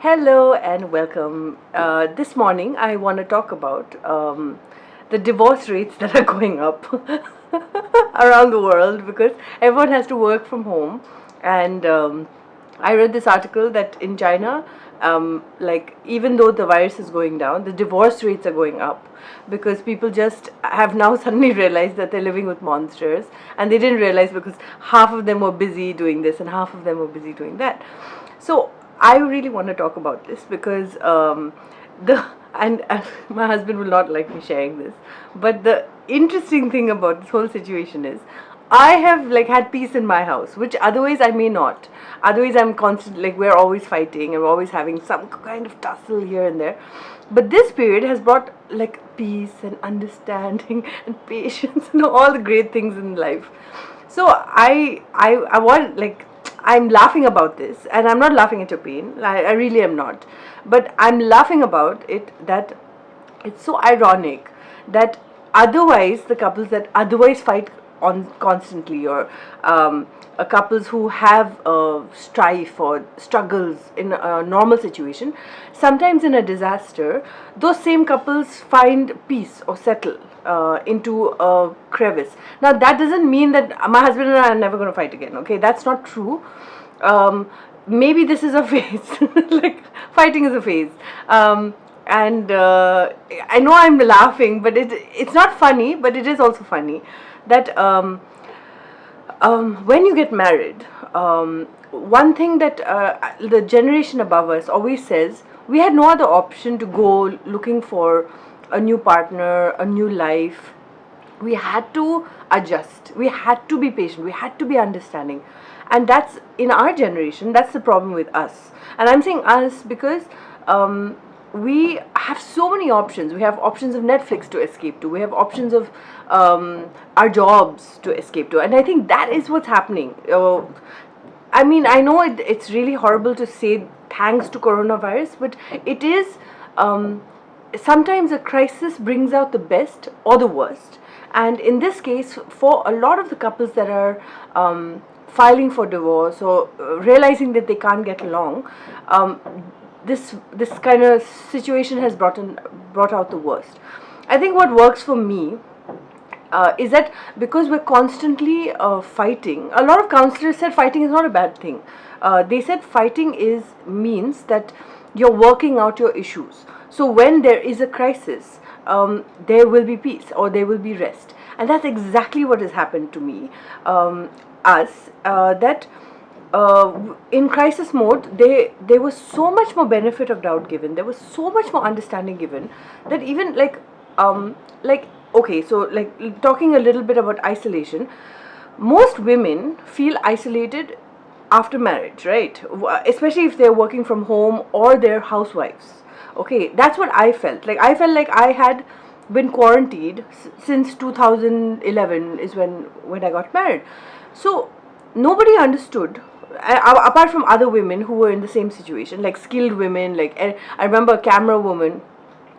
Hello and welcome. This morning I want to talk about the divorce rates that are going up around the world because everyone has to work from home. And I read this article that in China, like even though the virus is going down, the divorce rates are going up because people just have now suddenly realized that they're living with monsters, and they didn't realize because half of them were busy doing this and half of them were busy doing that. So I really want to talk about this because the and my husband will not like me sharing this, but the interesting thing about this whole situation is I have like had peace in my house, which otherwise I may not. Otherwise I'm constant, like we're always fighting and we're always having some kind of tussle here and there. But this period has brought like peace and understanding and patience and all the great things in life. So I want like I'm laughing about this, and I'm not laughing at your pain. I really am not. But I'm laughing about it that it's so ironic that otherwise the couples that otherwise fight on constantly, or couples who have strife or struggles in a normal situation, sometimes in a disaster those same couples find peace or settle into a crevice. Now that doesn't mean that my husband and I are never going to fight again. Okay, that's not true. Maybe this is a phase. Like fighting is a phase. And I know I'm laughing, but it's not funny, but it is also funny that when you get married, one thing that the generation above us always says, we had no other option to go looking for a new partner, a new life. We had to adjust, we had to be patient, we had to be understanding. And that's in our generation, that's the problem with us. And I'm saying us because we have so many options. We have options of Netflix to escape to, we have options of our jobs to escape to, and I think that is what's happening. I mean, I know it's really horrible to say thanks to coronavirus, but it is sometimes a crisis brings out the best or the worst. And in this case, for a lot of the couples that are filing for divorce or realizing that they can't get along, this kind of situation has brought out the worst. I think what works for me is that because we're constantly fighting, a lot of counselors said fighting is not a bad thing. They said fighting means that you're working out your issues. So when there is a crisis, there will be peace or there will be rest. And that's exactly what has happened to me, that in crisis mode, there was so much more benefit of doubt given. There was so much more understanding given that even like okay, so like talking a little bit about isolation, most women feel isolated after marriage, right? Especially if they're working from home or they're housewives. Okay, that's what I felt. Like I felt like I had been quarantined since 2011 is when I got married. So nobody understood, apart from other women who were in the same situation, like skilled women. Like I remember a camera woman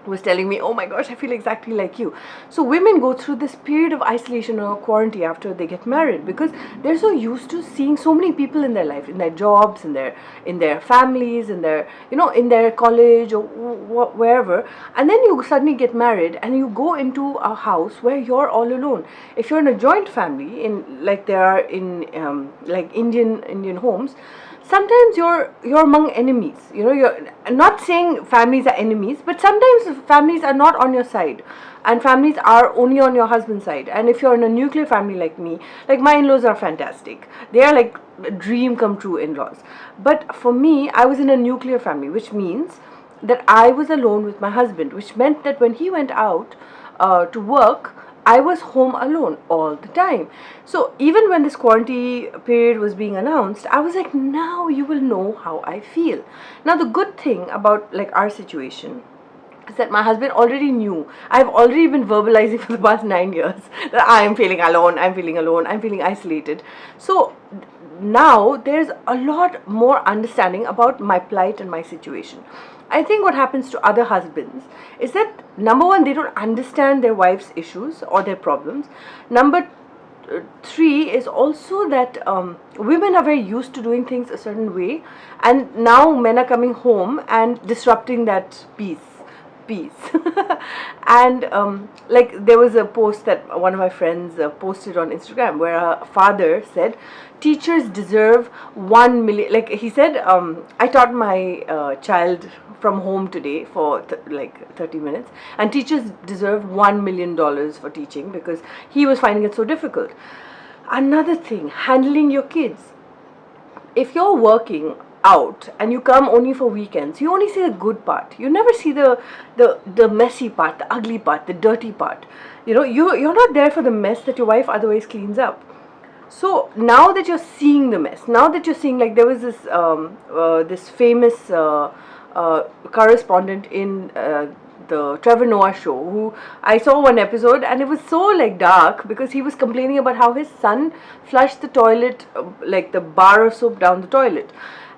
was telling me, oh my gosh, I feel exactly like you. So women go through this period of isolation or quarantine after they get married because they're so used to seeing so many people in their life, in their jobs, in their families, in their, in their college or wherever. And then you suddenly get married and you go into a house where you're all alone. If you're in a joint family, in like there are in like Indian homes, sometimes you're among enemies. You're not saying families are enemies, but sometimes families are not on your side, and families are only on your husband's side. And if you're in a nuclear family like me, like my in-laws are fantastic, they are like a dream come true in-laws. But for me, I was in a nuclear family, which means that I was alone with my husband, which meant that when he went out to work, I was home alone all the time. So even when this quarantine period was being announced, I was like, now you will know how I feel. Now the good thing about like our situation is that my husband already knew. I've already been verbalizing for the past 9 years that I am feeling alone, I'm feeling alone, I'm feeling isolated. So now there's a lot more understanding about my plight and my situation. I think what happens to other husbands is that number one, they don't understand their wife's issues or their problems. Number three is also that women are very used to doing things a certain way, and now men are coming home and disrupting that peace. And like there was a post that one of my friends posted on Instagram where a father said teachers deserve 1 million, like he said, I taught my child from home today for like 30 minutes, and teachers deserve $1 million for teaching because he was finding it so difficult. Another thing, handling your kids. If you're working out and you come only for weekends, you only see the good part. You never see the messy part, the ugly part, the dirty part. You're not there for the mess that your wife otherwise cleans up. So now that you're seeing the mess, now that you're seeing, like there was this famous correspondent in the Trevor Noah show, who I saw one episode, and it was so like dark because he was complaining about how his son flushed the toilet, like the bar of soap down the toilet.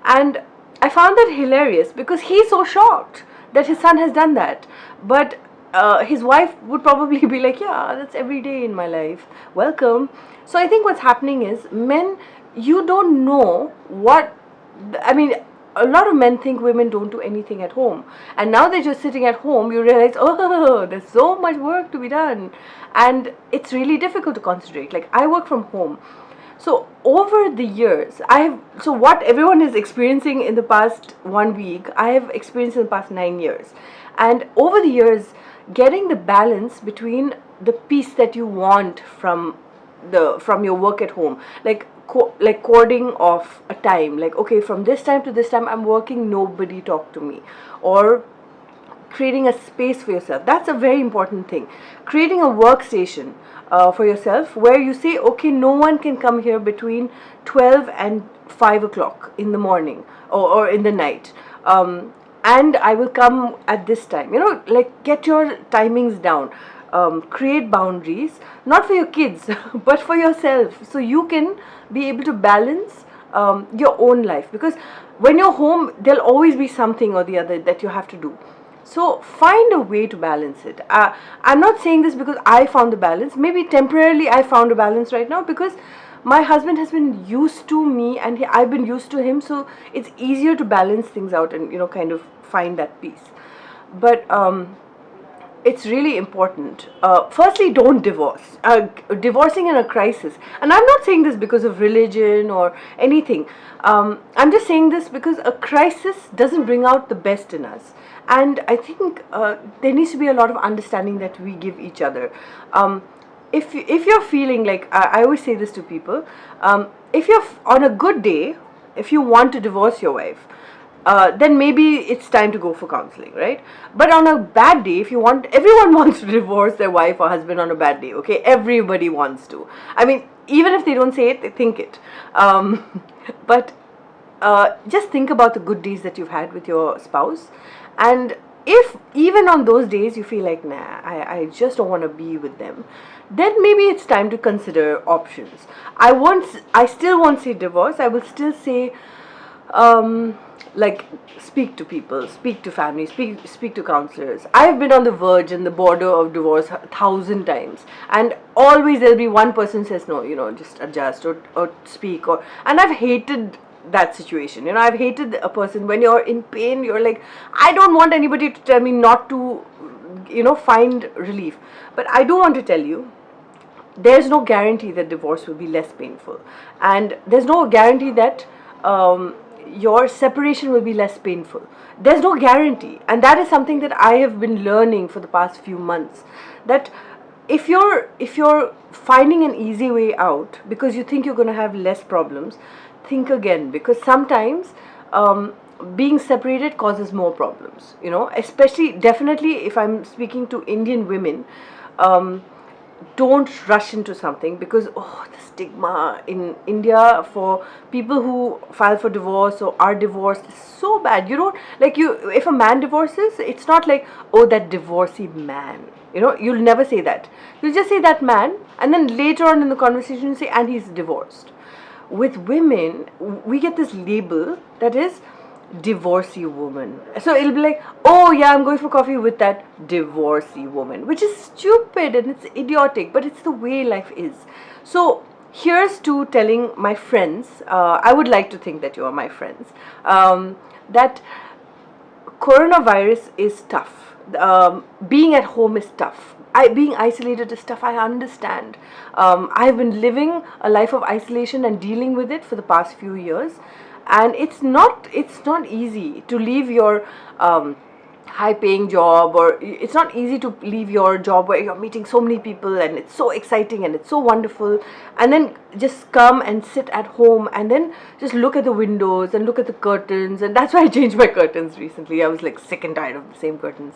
And I found that hilarious because he's so shocked that his son has done that. But his wife would probably be like, yeah, that's every day in my life. Welcome. So I think what's happening is, men, you don't know what, I mean, a lot of men think women don't do anything at home. And now that you're sitting at home, you realize, oh, there's so much work to be done. And it's really difficult to concentrate. Like, I work from home. So over the years, so what everyone is experiencing in the past 1 week, I have experienced in the past 9 years. And over the years, getting the balance between the peace that you want from your work at home, like cording off a time, like, okay, from this time to this time I'm working, nobody talk to me, or creating a space for yourself. That's a very important thing. Creating a workstation for yourself where you say, okay, no one can come here between 12 and 5 o'clock in the morning or in the night, and I will come at this time. Like, get your timings down. Create boundaries, not for your kids but for yourself, so you can be able to balance your own life, because when you're home there'll always be something or the other that you have to do. So find a way to balance it. I'm not saying this because I found the balance. Maybe temporarily I found a balance right now because my husband has been used to me and I've been used to him, so it's easier to balance things out and kind of find that peace. But it's really important. Firstly, don't divorce. Divorcing in a crisis, and I'm not saying this because of religion or anything. I'm just saying this because a crisis doesn't bring out the best in us, and I think there needs to be a lot of understanding that we give each other. If you're feeling like, I always say this to people, if you're on a good day, if you want to divorce your wife, then maybe it's time to go for counseling, right? But on a bad day, everyone wants to divorce their wife or husband on a bad day, okay? Everybody wants to. I mean, even if they don't say it, they think it. But just think about the good days that you've had with your spouse. And if even on those days you feel like, nah, I just don't want to be with them, then maybe it's time to consider options. I still won't say divorce. I will still say, like, speak to people, speak to families, speak to counselors. I've been on the verge and the border of divorce 1,000 times, and always there'll be one person says, no, just adjust or speak, and I've hated that situation. I've hated a person when you're in pain, you're like, I don't want anybody to tell me not to find relief. But I do want to tell you, there's no guarantee that divorce will be less painful, and there's no guarantee that your separation will be less painful. There's no guarantee, and that is something that I have been learning for the past few months, that if you're finding an easy way out because you think you're going to have less problems, think again, because sometimes being separated causes more problems, especially, definitely, if I'm speaking to Indian women. Don't rush into something, because the stigma in India for people who file for divorce or are divorced is so bad. If a man divorces, it's not like, oh, that divorcee man. You'll never say that. You'll just say that man, and then later on in the conversation you say, and he's divorced. With women, we get this label that is, divorcee woman. So it'll be like, oh yeah, I'm going for coffee with that divorcee woman, which is stupid and it's idiotic, but it's the way life is. So here's to telling my friends, I would like to think that you are my friends, that coronavirus is tough. Being at home is tough. Being isolated is tough. I understand. I've been living a life of isolation and dealing with it for the past few years, and it's not easy to leave your high paying job, or it's not easy to leave your job where you're meeting so many people and it's so exciting and it's so wonderful, and then just come and sit at home and then just look at the windows and look at the curtains. And that's why I changed my curtains recently. I was like sick and tired of the same curtains,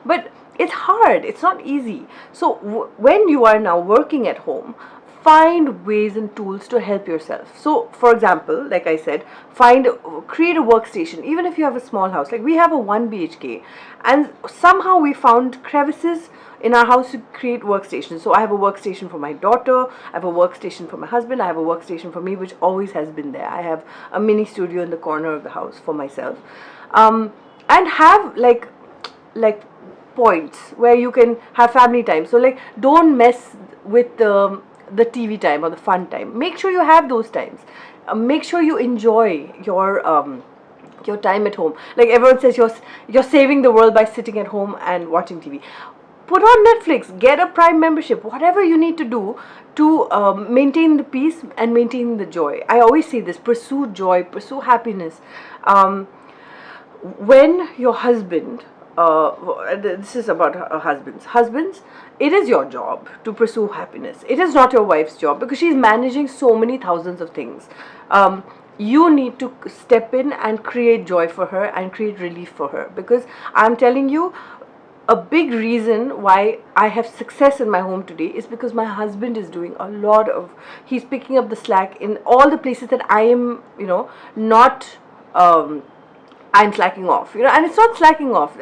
but it's hard, it's not easy. So when you are now working at home, find ways and tools to help yourself. So for example, like I said, create a workstation. Even if you have a small house, like we have a 1 BHK, and somehow we found crevices in our house to create workstations. So I have a workstation for my daughter, I have a workstation for my husband, I have a workstation for me, which always has been there. I have a mini studio in the corner of the house for myself, and have like points where you can have family time. So like, don't mess with the TV time or the fun time. Make sure you have those times. Make sure you enjoy your time at home. Like everyone says, you're saving the world by sitting at home and watching TV. Put on Netflix, get a Prime membership, whatever you need to do to maintain the peace and maintain the joy. I always say this: pursue joy, pursue happiness. When your husband, this is about husbands, it is your job to pursue happiness. It is not your wife's job, because she's managing so many thousands of things. You need to step in and create joy for her and create relief for her, because I'm telling you, a big reason why I have success in my home today is because my husband is doing a lot of, he's picking up the slack in all the places that I am, not, I'm slacking off, and it's not slacking off.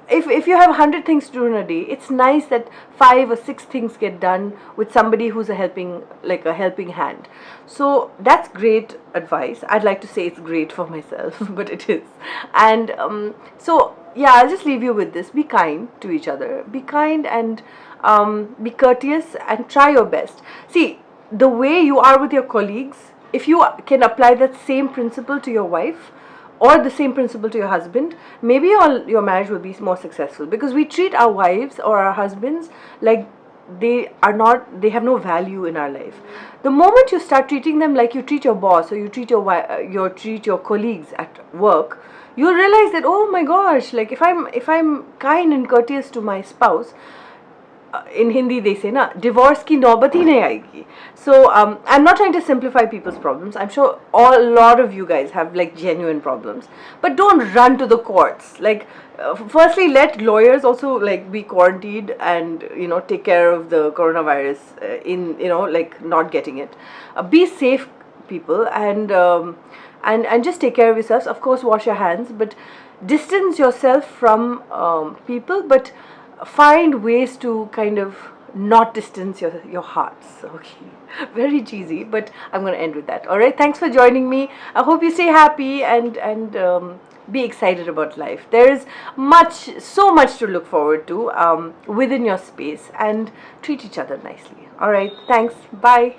If you have 100 things to do in a day, it's nice that 5 or 6 things get done with somebody who's a helping hand. So that's great advice. I'd like to say it's great for myself, but it is. And so yeah, I'll just leave you with this: be kind to each other, be kind, and be courteous, and try your best. See, the way you are with your colleagues, if you can apply that same principle to your wife, or the same principle to your husband, maybe your marriage will be more successful. Because we treat our wives or our husbands like they have no value in our life. The moment you start treating them like you treat your boss, or you treat your colleagues at work, you'll realize that, oh my gosh, like if I'm kind and courteous to my spouse, in Hindi they say na, divorce ki naubat hi nahi aayegi. So I'm not trying to simplify people's problems. I'm sure a lot of you guys have like genuine problems, but don't run to the courts. Like firstly, let lawyers also like be quarantined and take care of the coronavirus in like not getting it. Be safe, people, and just take care of yourselves. Of course, wash your hands, but distance yourself from people, but find ways to kind of not distance your hearts. Okay, very cheesy, but I'm going to end with that. All right, thanks for joining me. I hope you stay happy and be excited about life. There is so much to look forward to within your space, and treat each other nicely. All right, thanks. Bye.